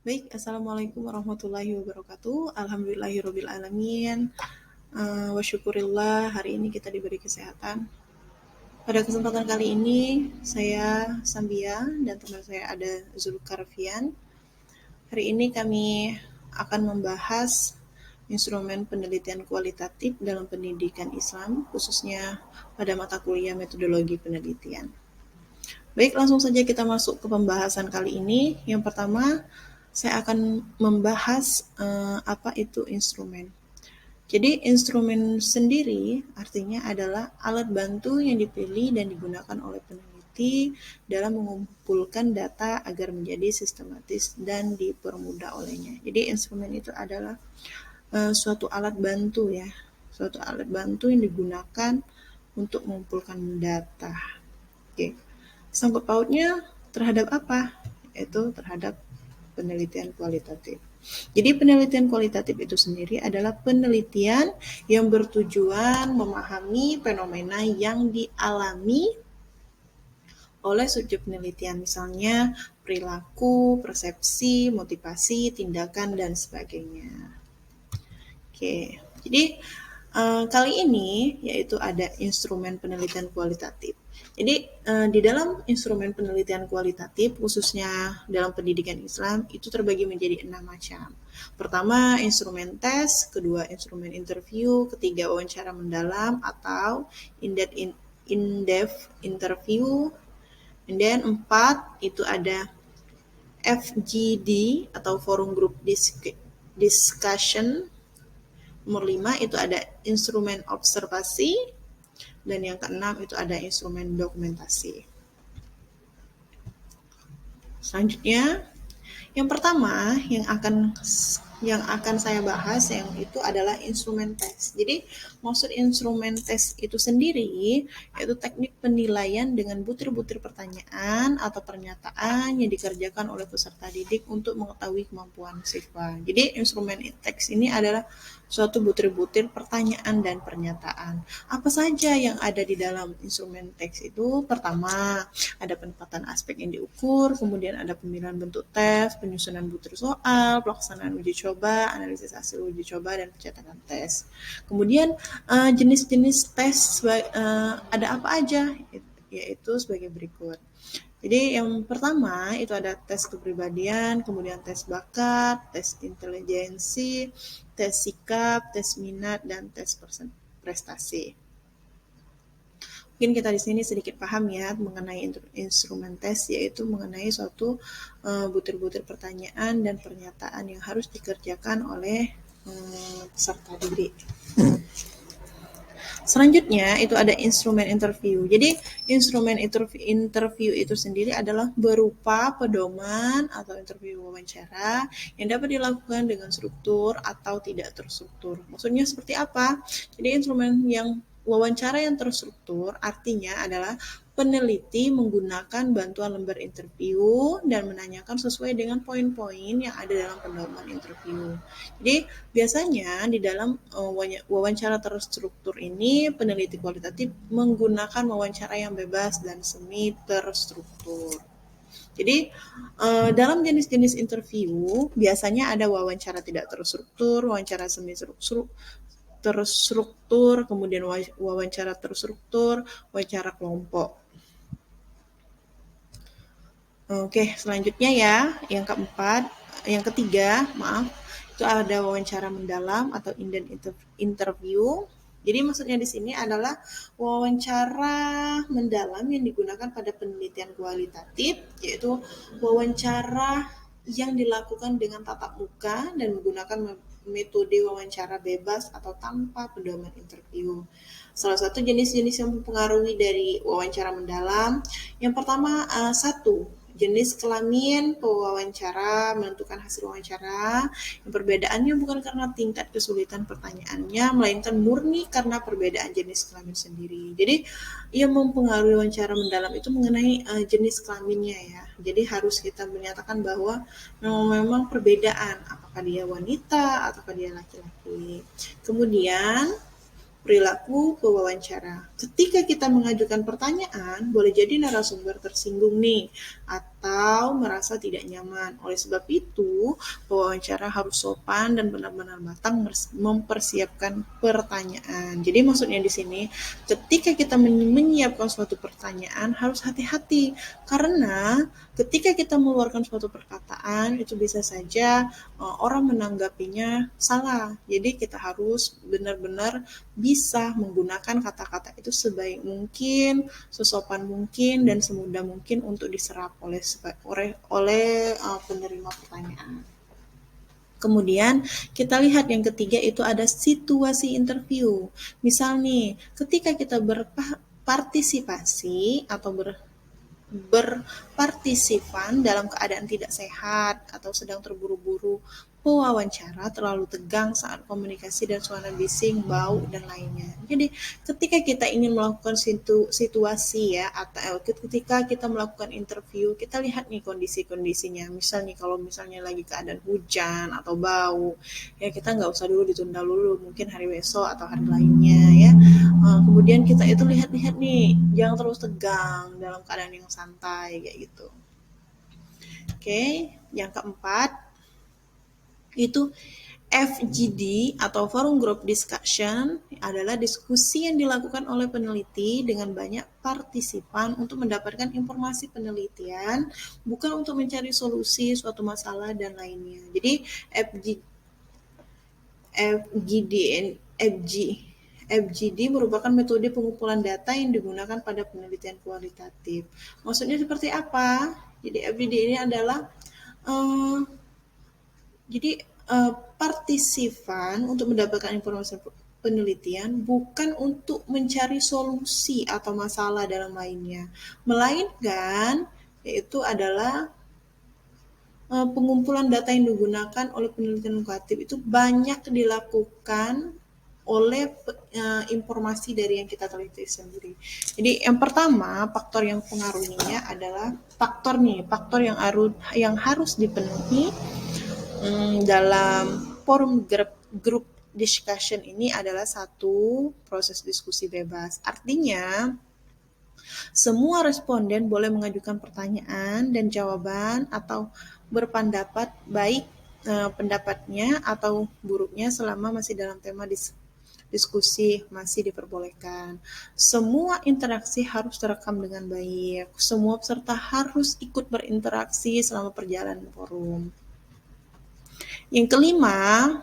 Baik, Assalamualaikum warahmatullahi wabarakatuh. Alhamdulillahirabbil alamin. Wa syukurillah hari ini kita diberi kesehatan. Pada kesempatan kali ini saya Sambia dan teman saya ada Zulkarfian. Hari ini kami akan membahas instrumen penelitian kualitatif dalam pendidikan Islam, khususnya pada mata kuliah metodologi penelitian. Baik, langsung saja kita masuk ke pembahasan kali ini. Yang pertama, saya akan membahas apa itu instrumen. Jadi instrumen sendiri artinya adalah alat bantu yang dipilih dan digunakan oleh peneliti dalam mengumpulkan data agar menjadi sistematis dan dipermudah olehnya. Jadi instrumen itu adalah suatu alat bantu ya, suatu alat bantu yang digunakan untuk mengumpulkan data. Oke. Sangkut pautnya terhadap apa? Yaitu terhadap penelitian kualitatif. Jadi penelitian kualitatif itu sendiri adalah penelitian yang bertujuan memahami fenomena yang dialami oleh subjek penelitian, misalnya perilaku, persepsi, motivasi, tindakan, dan sebagainya. Oke, jadi kali ini yaitu ada instrumen penelitian kualitatif. Jadi di dalam instrumen penelitian kualitatif khususnya dalam pendidikan Islam itu terbagi menjadi 6 macam. Pertama instrumen tes, kedua instrumen interview, ketiga wawancara mendalam atau in-depth interview, and then 4 itu ada FGD atau forum group discussion. Nomor 5 itu ada instrumen observasi, dan yang keenam itu ada instrumen dokumentasi. Selanjutnya, yang pertama yang akan saya bahas yang itu adalah instrumen tes. Jadi maksud instrumen tes itu sendiri yaitu teknik penilaian dengan butir-butir pertanyaan atau pernyataan yang dikerjakan oleh peserta didik untuk mengetahui kemampuan siswa. Jadi instrumen tes ini adalah suatu butir-butir pertanyaan dan pernyataan. Apa saja yang ada di dalam instrumen tes itu? Pertama, ada penempatan aspek yang diukur, kemudian ada pemilihan bentuk tes, penyusunan butir soal, pelaksanaan uji coba, analisis hasil uji coba, dan pencetakan tes. Kemudian jenis-jenis tes ada apa aja? Yaitu sebagai berikut. Jadi yang pertama itu ada tes kepribadian, kemudian tes bakat, tes intelijensi, tes sikap, tes minat, dan tes prestasi. Mungkin kita di sini sedikit paham ya mengenai instrumen tes, yaitu mengenai suatu butir-butir pertanyaan dan pernyataan yang harus dikerjakan oleh peserta didik. Selanjutnya itu ada instrumen interview. Jadi instrumen interview itu sendiri adalah berupa pedoman atau interview wawancara yang dapat dilakukan dengan struktur atau tidak terstruktur. Maksudnya seperti apa? Jadi instrumen yang wawancara yang terstruktur artinya adalah peneliti menggunakan bantuan lembar interview dan menanyakan sesuai dengan poin-poin yang ada dalam pedoman interview. Jadi biasanya di dalam wawancara terstruktur ini peneliti kualitatif menggunakan wawancara yang bebas dan semi terstruktur. Jadi dalam jenis-jenis interview biasanya ada wawancara tidak terstruktur, wawancara semi terstruktur, kemudian wawancara terstruktur, wawancara kelompok. Oke, selanjutnya ya, yang ketiga, itu ada wawancara mendalam atau in-depth interview. Jadi maksudnya di sini adalah wawancara mendalam yang digunakan pada penelitian kualitatif, yaitu wawancara yang dilakukan dengan tatap muka dan menggunakan metode wawancara bebas atau tanpa pedoman interview. Salah satu jenis-jenis yang mempengaruhi dari wawancara mendalam, yang pertama satu, jenis kelamin pewawancara menentukan hasil wawancara. Yang perbedaannya bukan karena tingkat kesulitan pertanyaannya, melainkan murni karena perbedaan jenis kelamin sendiri. Jadi yang mempengaruhi wawancara mendalam itu mengenai jenis kelaminnya ya. Jadi harus kita menyatakan bahwa memang perbedaan, apakah dia wanita ataukah dia laki-laki. Kemudian perilaku pewawancara. Ketika kita mengajukan pertanyaan, boleh jadi narasumber tersinggung nih, atau merasa tidak nyaman. Oleh sebab itu, pewawancara harus sopan dan benar-benar matang mempersiapkan pertanyaan. Jadi maksudnya di sini, ketika kita menyiapkan suatu pertanyaan harus hati-hati karena ketika kita mengeluarkan suatu perkataan itu bisa saja orang menanggapinya salah. Jadi kita harus benar-benar bisa menggunakan kata-kata itu sebaik mungkin, sesopan mungkin, dan semudah mungkin untuk diserap oleh penerima pertanyaan. Kemudian kita lihat yang ketiga itu ada situasi interview. Misal nih, ketika kita berpartisipasi atau berpartisipan dalam keadaan tidak sehat atau sedang terburu-buru, pewawancara terlalu tegang saat komunikasi dan suara bising, bau, dan lainnya. Jadi ketika kita ingin melakukan situasi ya, atau ketika kita melakukan interview, kita lihat nih kondisi-kondisinya. Misalnya kalau misalnya lagi keadaan hujan atau bau, ya kita nggak usah dulu ditunda dulu, mungkin hari besok atau hari lainnya ya. Kemudian kita itu lihat-lihat nih, jangan terus tegang dalam keadaan yang santai kayak gitu. Oke, yang keempat itu FGD atau Forum Group Discussion adalah diskusi yang dilakukan oleh peneliti dengan banyak partisipan untuk mendapatkan informasi penelitian, bukan untuk mencari solusi suatu masalah dan lainnya. Jadi FGD merupakan metode pengumpulan data yang digunakan pada penelitian kualitatif. Maksudnya seperti apa? Jadi FGD ini adalah partisipan untuk mendapatkan informasi penelitian bukan untuk mencari solusi atau masalah dalam lainnya, melainkan yaitu adalah pengumpulan data yang digunakan oleh penelitian kualitatif itu banyak dilakukan oleh informasi dari yang kita teliti sendiri. Jadi yang pertama faktor yang pengaruhinya adalah faktor yang harus dipenuhi dalam forum group discussion ini adalah satu, proses diskusi bebas. Artinya semua responden boleh mengajukan pertanyaan dan jawaban atau berpendapat baik pendapatnya atau buruknya selama masih dalam tema diskusi masih diperbolehkan. Semua interaksi harus terekam dengan baik. Semua peserta harus ikut berinteraksi selama perjalanan forum. Yang kelima,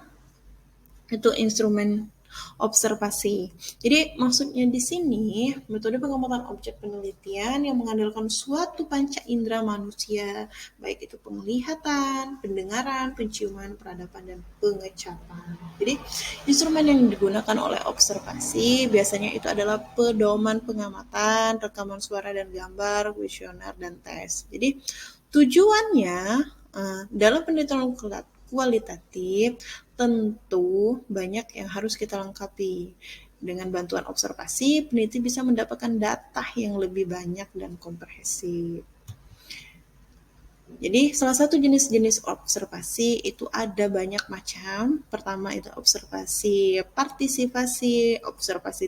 itu instrumen observasi. Jadi maksudnya di sini metode pengamatan objek penelitian yang mengandalkan suatu panca indera manusia, baik itu penglihatan, pendengaran, penciuman, peradaban, dan pengecapan. Jadi instrumen yang digunakan oleh observasi biasanya itu adalah pedoman pengamatan, rekaman suara dan gambar, kuesioner, dan tes. Jadi tujuannya dalam penelitian kualitatif tentu banyak yang harus kita lengkapi. Dengan bantuan observasi, peneliti bisa mendapatkan data yang lebih banyak dan komprehensif. Jadi salah satu jenis-jenis observasi itu ada banyak macam. Pertama itu observasi partisipasi, observasi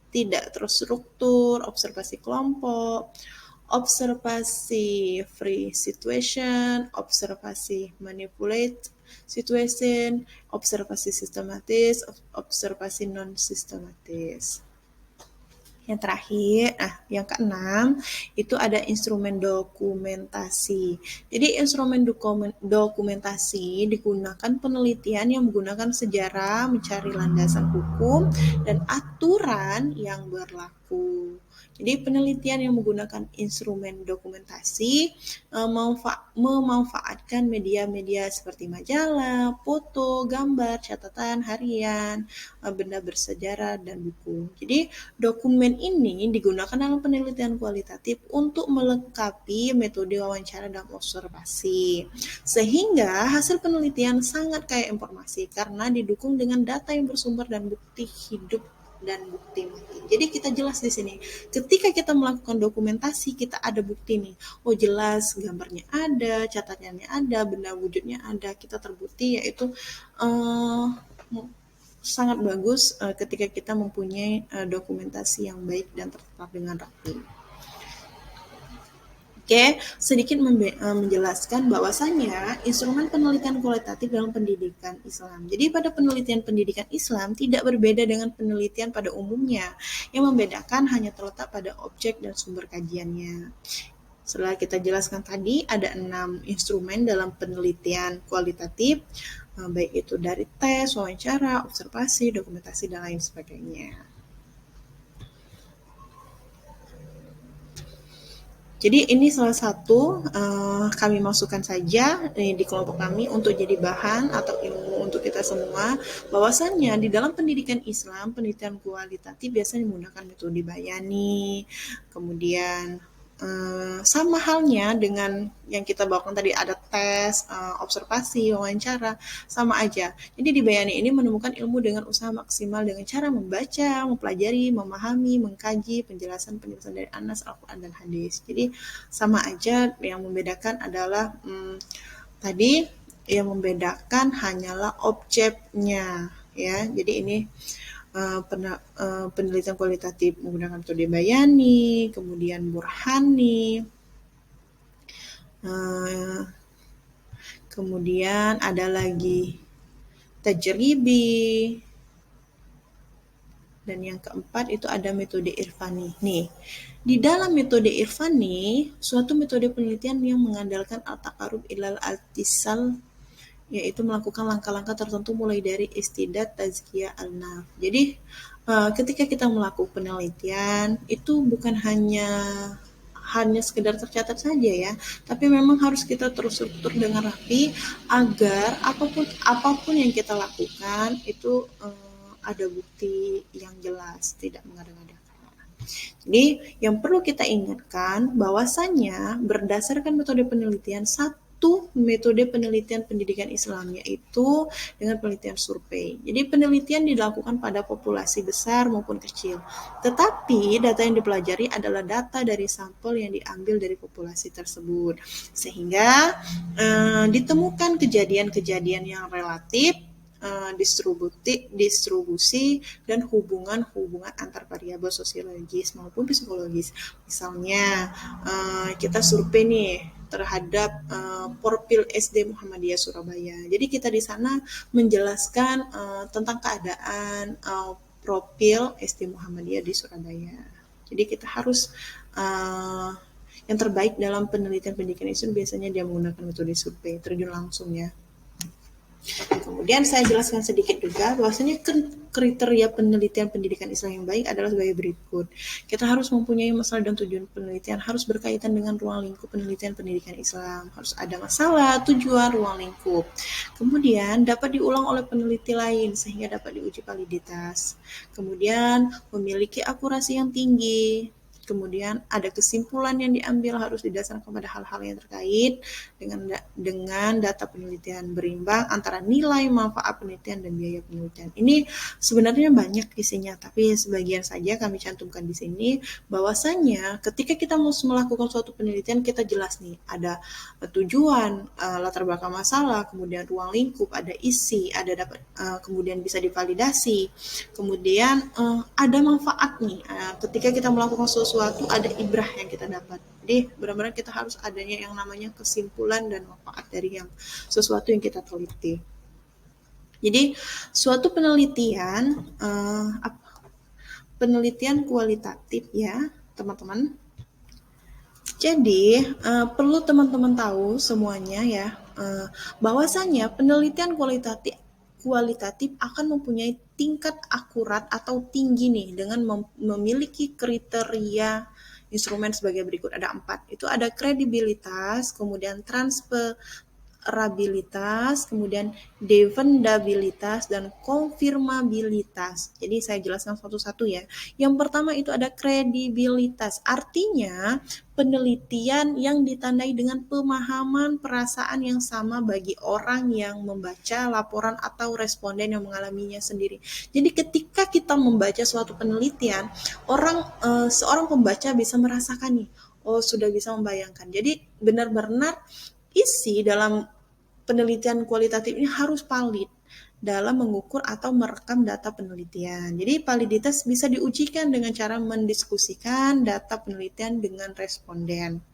tidak terstruktur, observasi kelompok, observasi free situation, observasi manipulate situation, observasi sistematis, observasi non-sistematis. Yang terakhir, yang keenam, itu ada instrumen dokumentasi. Jadi instrumen dokumentasi digunakan penelitian yang menggunakan sejarah, mencari landasan hukum, dan aturan yang berlaku. Jadi penelitian yang menggunakan instrumen dokumentasi memanfaatkan media-media seperti majalah, foto, gambar, catatan harian, benda bersejarah, dan buku. Jadi dokumen ini digunakan dalam penelitian kualitatif untuk melengkapi metode wawancara dan observasi. Sehingga hasil penelitian sangat kaya informasi karena didukung dengan data yang bersumber dan bukti hidup dan bukti mati. Jadi kita jelas di sini. Ketika kita melakukan dokumentasi, kita ada bukti nih. Oh jelas, gambarnya ada, catatannya ada, benda wujudnya ada. Kita terbukti yaitu sangat bagus ketika kita mempunyai dokumentasi yang baik dan tertata dengan rapi. Oke, sedikit menjelaskan bahwasannya instrumen penelitian kualitatif dalam pendidikan Islam. Jadi pada penelitian pendidikan Islam tidak berbeda dengan penelitian pada umumnya. Yang membedakan hanya terletak pada objek dan sumber kajiannya. Setelah kita jelaskan tadi, ada 6 instrumen dalam penelitian kualitatif, baik itu dari tes, wawancara, observasi, dokumentasi, dan lain sebagainya. Jadi ini salah satu kami masukkan saja di kelompok kami untuk jadi bahan atau ilmu untuk kita semua, bahwasannya di dalam pendidikan Islam penelitian kualitatif biasanya menggunakan metode bayani, kemudian sama halnya dengan yang kita bawakan tadi, ada tes, observasi, wawancara, sama aja. Jadi di bayani ini menemukan ilmu dengan usaha maksimal dengan cara membaca, mempelajari, memahami, mengkaji penjelasan-penjelasan dari Anas, Al-Quran, dan hadis. Jadi sama aja, yang membedakan adalah tadi yang membedakan hanyalah objeknya ya. Jadi ini penelitian kualitatif menggunakan metode bayani, kemudian burhani, kemudian ada lagi tajribi, dan yang keempat itu ada metode irfani. Nih, di dalam metode irfani, suatu metode penelitian yang mengandalkan at-taqarrub ilal al-tisal, yaitu melakukan langkah-langkah tertentu mulai dari istidad, tazkiyah, al-naf. Jadi ketika kita melakukan penelitian itu bukan hanya sekedar tercatat saja ya, tapi memang harus kita terstruktur dengan rapi agar apapun yang kita lakukan itu ada bukti yang jelas, tidak mengada-ngada. Jadi yang perlu kita ingatkan bahwasannya berdasarkan metode penelitian, satu metode penelitian pendidikan Islam yaitu dengan penelitian survei. Jadi penelitian dilakukan pada populasi besar maupun kecil. Tetapi data yang dipelajari adalah data dari sampel yang diambil dari populasi tersebut. Sehingga ditemukan kejadian-kejadian yang relatif, distribusi dan hubungan-hubungan antar variabel sosiologis maupun psikologis. Misalnya kita survei nih terhadap Porpil SD Muhammadiyah Surabaya. Jadi kita di sana menjelaskan tentang keadaan profil SD Muhammadiyah di Surabaya. Jadi kita harus yang terbaik dalam penelitian pendidikan Islam biasanya dia menggunakan metode survei, terjun langsung ya. Kemudian saya jelaskan sedikit juga bahwasanya kriteria penelitian pendidikan Islam yang baik adalah sebagai berikut. Kita harus mempunyai masalah dan tujuan penelitian, harus berkaitan dengan ruang lingkup penelitian pendidikan Islam, harus ada masalah, tujuan, ruang lingkup. Kemudian dapat diulang oleh peneliti lain sehingga dapat diuji validitas. Kemudian memiliki akurasi yang tinggi. Kemudian ada kesimpulan yang diambil harus didasarkan pada hal-hal yang terkait dengan data penelitian, berimbang antara nilai manfaat penelitian dan biaya penelitian. Ini sebenarnya banyak isinya, tapi sebagian saja kami cantumkan di sini bahwasanya ketika kita mau melakukan suatu penelitian kita jelas nih ada tujuan, latar belakang masalah, kemudian ruang lingkup, ada isi, ada dapat kemudian bisa divalidasi, kemudian ada manfaat nih ketika kita melakukan sesuatu ada ibrah yang kita dapat. Jadi benar-benar kita harus adanya yang namanya kesimpulan dan manfaat dari yang sesuatu yang kita teliti. Jadi suatu penelitian penelitian kualitatif ya teman-teman. Jadi perlu teman-teman tahu semuanya ya bahwasanya penelitian kualitatif akan mempunyai tingkat akurat atau tinggi nih dengan memiliki kriteria instrumen sebagai berikut, ada 4. Itu ada kredibilitas, kemudian transferabilitas, kemudian defendabilitas, dan konfirmabilitas. Jadi saya jelaskan satu-satu ya. Yang pertama itu ada kredibilitas. Artinya penelitian yang ditandai dengan pemahaman perasaan yang sama bagi orang yang membaca laporan atau responden yang mengalaminya sendiri. Jadi ketika kita membaca suatu penelitian, seorang pembaca bisa merasakan nih, oh sudah bisa membayangkan. Jadi benar-benar isi dalam penelitian kualitatif ini harus valid dalam mengukur atau merekam data penelitian. Jadi validitas bisa diujikan dengan cara mendiskusikan data penelitian dengan responden.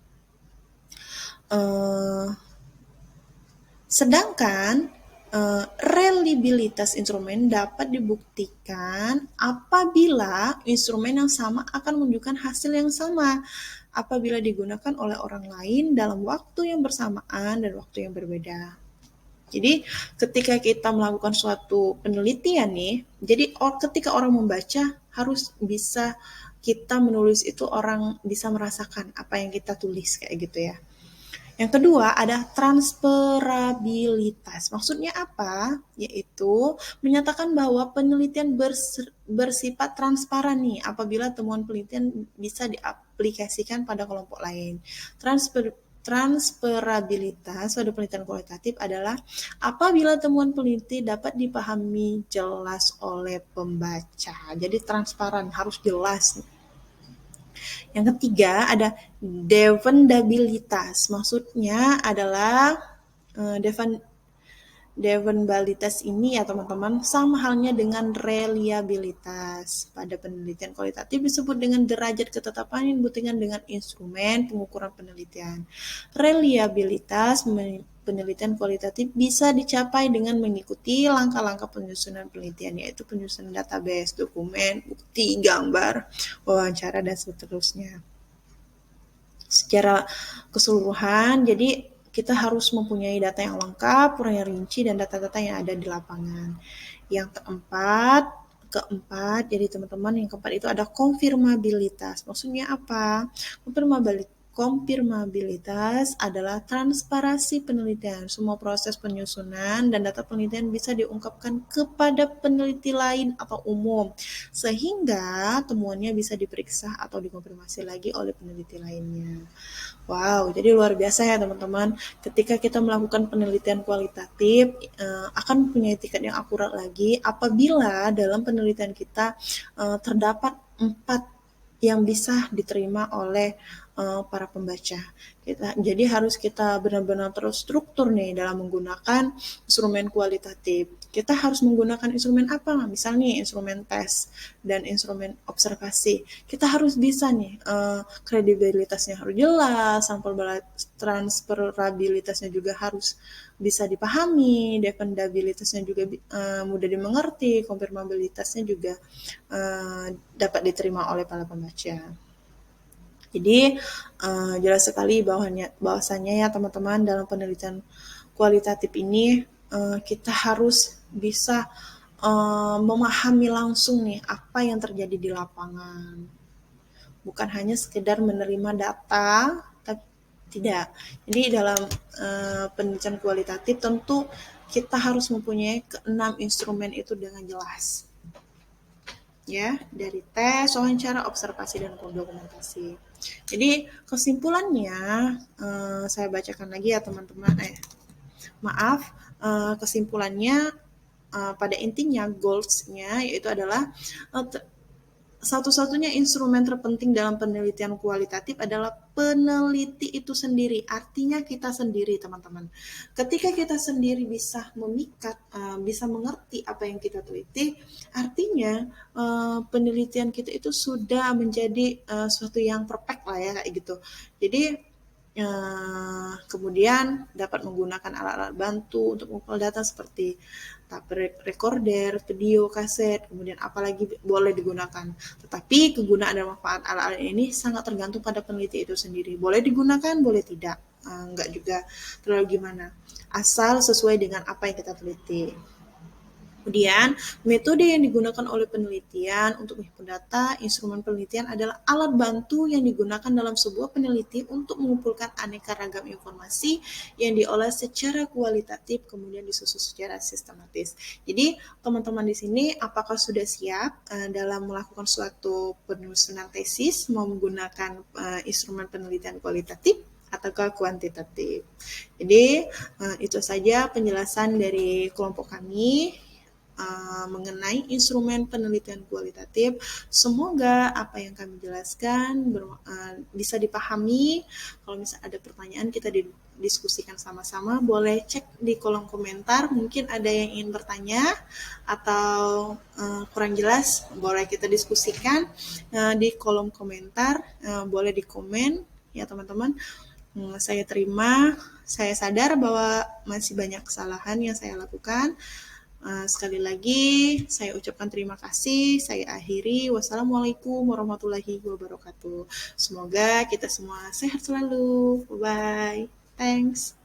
Eh, Sedangkan reliabilitas instrumen dapat dibuktikan apabila instrumen yang sama akan menunjukkan hasil yang sama apabila digunakan oleh orang lain dalam waktu yang bersamaan dan waktu yang berbeda. Jadi ketika kita melakukan suatu penelitian nih, jadi ketika orang membaca harus bisa kita menulis itu orang bisa merasakan apa yang kita tulis kayak gitu ya. Yang kedua ada transferabilitas. Maksudnya apa? Yaitu menyatakan bahwa penelitian bersifat transparan nih apabila temuan penelitian bisa diaplikasikan pada kelompok lain. Transferabilitas pada penelitian kualitatif adalah apabila temuan peneliti dapat dipahami jelas oleh pembaca. Jadi transparan, harus jelas. Yang ketiga ada defendabilitas. Maksudnya adalah defendabilitas ini ya teman-teman sama halnya dengan reliabilitas. Pada penelitian kualitatif disebut dengan derajat ketetapan yang dibuktikan dengan instrumen pengukuran penelitian. Reliabilitas penelitian kualitatif bisa dicapai dengan mengikuti langkah-langkah penyusunan penelitian, yaitu penyusunan database, dokumen, bukti, gambar, wawancara, dan seterusnya. Secara keseluruhan, jadi kita harus mempunyai data yang lengkap, yang rinci, dan data-data yang ada di lapangan. Yang keempat, jadi teman-teman yang keempat itu ada konfirmabilitas. Maksudnya apa? Konfirmabilitas adalah transparansi penelitian. Semua proses penyusunan dan data penelitian bisa diungkapkan kepada peneliti lain atau umum, sehingga temuannya bisa diperiksa atau dikonfirmasi lagi oleh peneliti lainnya. Wow, jadi luar biasa ya teman-teman. Ketika kita melakukan penelitian kualitatif, akan punya tingkat yang akurat lagi apabila dalam penelitian kita terdapat 4 yang bisa diterima oleh para pembaca. Jadi harus kita benar-benar terstruktur nih dalam menggunakan instrumen kualitatif. Kita harus menggunakan instrumen apa? Misalnya instrumen tes dan instrumen observasi. Kita harus bisa nih kredibilitasnya harus jelas, sampel transferabilitasnya juga harus bisa dipahami, defendabilitasnya juga mudah dimengerti, konfirmabilitasnya juga dapat diterima oleh para pembaca. Jadi jelas sekali bahwasannya ya teman-teman dalam penelitian kualitatif ini kita harus bisa memahami langsung nih apa yang terjadi di lapangan. Bukan hanya sekedar menerima data, tapi tidak. Jadi dalam penelitian kualitatif tentu kita harus mempunyai ke-6 instrumen itu dengan jelas. Ya, dari tes, wawancara, observasi, dan dokumentasi. Jadi kesimpulannya saya bacakan lagi ya teman-teman. Kesimpulannya pada intinya goals-nya yaitu adalah satu-satunya instrumen terpenting dalam penelitian kualitatif adalah peneliti itu sendiri. Artinya kita sendiri teman-teman. Ketika kita sendiri bisa memikat, bisa mengerti apa yang kita teliti, artinya penelitian kita itu sudah menjadi suatu yang perfect lah ya kayak gitu. Jadi kemudian dapat menggunakan alat-alat bantu untuk mengumpul data seperti tape recorder, video, kaset, kemudian apalagi boleh digunakan. Tetapi kegunaan dan manfaat alat-alat ini sangat tergantung pada peneliti itu sendiri. Boleh digunakan, boleh tidak. Enggak juga terlalu gimana. Asal sesuai dengan apa yang kita teliti. Kemudian, metode yang digunakan oleh penelitian untuk menghimpun data, instrumen penelitian adalah alat bantu yang digunakan dalam sebuah peneliti untuk mengumpulkan aneka ragam informasi yang diolah secara kualitatif, kemudian disusun secara sistematis. Jadi, teman-teman di sini apakah sudah siap dalam melakukan suatu penyusunan tesis menggunakan instrumen penelitian kualitatif ataukah kuantitatif? Jadi, itu saja penjelasan dari kelompok kami mengenai instrumen penelitian kualitatif. Semoga apa yang kami jelaskan bisa dipahami. Kalau misalnya ada pertanyaan kita diskusikan sama-sama, boleh cek di kolom komentar. Mungkin ada yang ingin bertanya atau kurang jelas, boleh kita diskusikan di kolom komentar, boleh di komen ya teman-teman. Saya terima, saya sadar bahwa masih banyak kesalahan yang saya lakukan. Sekali lagi, saya ucapkan terima kasih. Saya akhiri. Wassalamualaikum warahmatullahi wabarakatuh. Semoga kita semua sehat selalu. Bye-bye. Thanks.